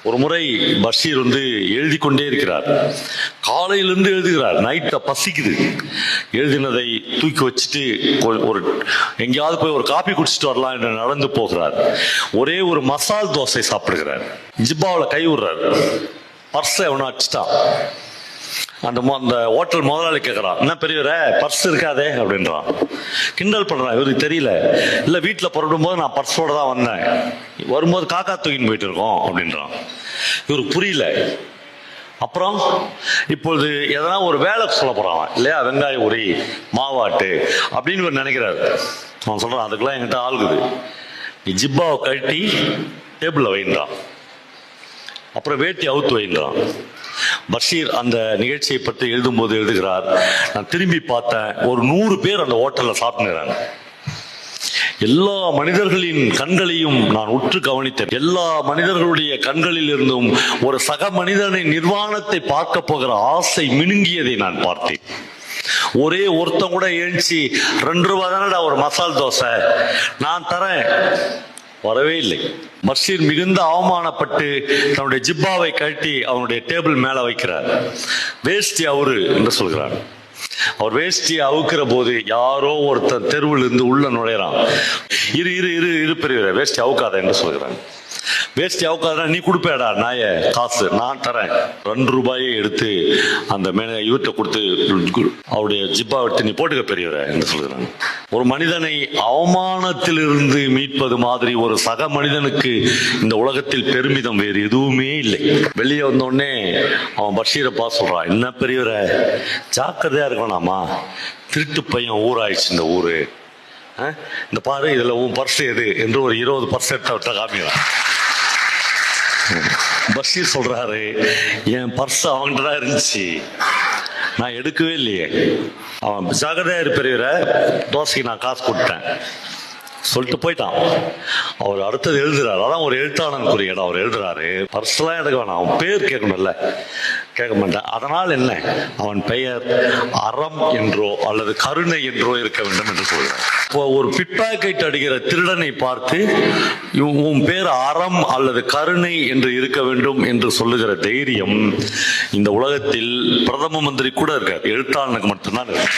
ஒரு முறை பஷீர் எழுதி கொண்டே இருக்கிறார். காலையிலிருந்து எழுதுகிறார். நைட்ட பசிக்குது. எழுதினதை தூக்கி வச்சுட்டு ஒரு எங்கேயாவது போய் ஒரு காபி குடிச்சிட்டு வரலாம் என்று நடந்து போகிறார். ஒரே ஒரு மசால் தோசை சாப்பிடுகிறார். ஜிப்பாவில் கை விடுறார். பர்ஸை எவனோ அடிச்சிட்டான். அந்த ஹோட்டல் முதலாளி கேட்கறான், என்ன பெரியவரே பர்ஸ் இருக்காதே அப்படின்றான். கிண்டல் பண்றான். இவருக்கு தெரியல. இல்ல வீட்டுல புறப்படும் போது நான் பர்ஸோட தான் வந்தேன், வரும்போது காக்கா தூக்கின்னு போயிட்டு இருக்கோம் அப்படின்றான். இவருக்கு புரியல. அப்புறம் இப்பொழுது எதனா ஒரு வேலை சொல்ல போறான் இல்லையா, வெங்காய உரி மாவாட்டு அப்படின்னு இவர் நினைக்கிறாரு. அவன் சொல்றான், அதுக்கெல்லாம் என்கிட்ட ஆளுகுது, நீ ஜிப்பாவை கழட்டி டேபிள்ல வைன்றான். அப்புறம் வேட்டி அவுத்து வைன்றான். பஷீர் அந்த நிகழ்ச்சியை பற்றி எழுதும் போது எழுதுகிறார், நான் திரும்பி பார்த்தேன், ஒரு 100 பேர் அந்த ஹோட்டல்ல சாப்பிட்டுறாங்க. எல்லா மனிதர்களின் கண்களையும் நான் உற்று கவனித்தேன். எல்லா மனிதர்களுடைய கண்களில் இருந்தும் ஒரு சக மனிதனை நிர்வாணத்தை பார்க்க போகிற ஆசை மினுங்கியதை நான் பார்த்தேன். ஒரே ஒருத்தன் கூட எழுச்சி 2 ரூபா தானடா ஒரு மசால் தோசை நான் தரேன், வரவே இல்லை. பஷீர் மிகுந்த அவமானப்பட்டு தன்னுடைய ஜிப்பாவை கட்டி அவனுடைய டேபிள் மேல வைக்கிறார். வேஷ்டி அவரு என்று சொல்கிறார். அவர் வேஷ்டியை அவுக்கிற போது யாரோ ஒருத்தர் தெருவில் இருந்து உள்ள நுழைறான். இரு இரு இரு இரு பெரியவரே, வேஷ்டி அவுக்காத என்று சொல்கிறான். வேஷ்டி அவுக்காத, நீ கொடுப்பேடா நாய காசு, நான் தரேன். 2 ரூபாயை எடுத்து அந்த இவர்கிட்ட கொடுத்து அவருடைய ஜிப்பா எடுத்து நீ போட்டுக்க பெரியவரே என்று சொல்கிறான். ஒரு மனிதனை அவமானத்திலிருந்து மீட்பது மாதிரி ஒரு சக மனிதனுக்கு இந்த உலகத்தில் பெருமிதம் வேறு எதுவுமே இல்லை. வெளியே வந்தோடனே அவன் பஷீரப்பா சொல்றான், என்ன பெரியவரே ஜாக்கிரதையா இருக்கணும்மா, திருட்டு பையன் ஊராயிடுச்சு இந்த ஊரு, இந்த பாரு இதுல உன் பர்ஸ் எது என்று ஒரு 20% காமிக்கிறான். பஷீர் சொல்றாரு, என் பர்ஸ் அவன்கிட்ட தான் இருந்துச்சு, நான் எடுக்கவே இல்லையே. அவன் ஜாகிரதையா இருப்பெரியவர, தோசைக்கு நான் காசு கொடுத்தேன் சொல்லிட்டு போயிட்டான். அவர் அடுத்தது எழுதுறாரு. அதான் ஒரு எழுத்தாளனுக்குரிய இடம். அவர் எழுதுறாரு, பர்சனலா எடுக்க வேணாம், அவன் பேர் கேட்கணும்ல, கேட்க மாட்டேன். அதனால் என்ன, அவன் பெயர் அறம் என்றோ அல்லது கருணை என்றோ இருக்க வேண்டும் என்று சொல்கிறார். இப்போ ஒரு பிட்பாக்கெட் அடிக்கிற திருடனை பார்த்து உன் பேர் அறம் அல்லது கருணை என்று இருக்க வேண்டும் என்று சொல்லுகிற தைரியம் இந்த உலகத்தில் பிரதம மந்திரி கூட இருக்கார், எழுத்தாளனுக்கு மட்டும்தான் இருக்கு.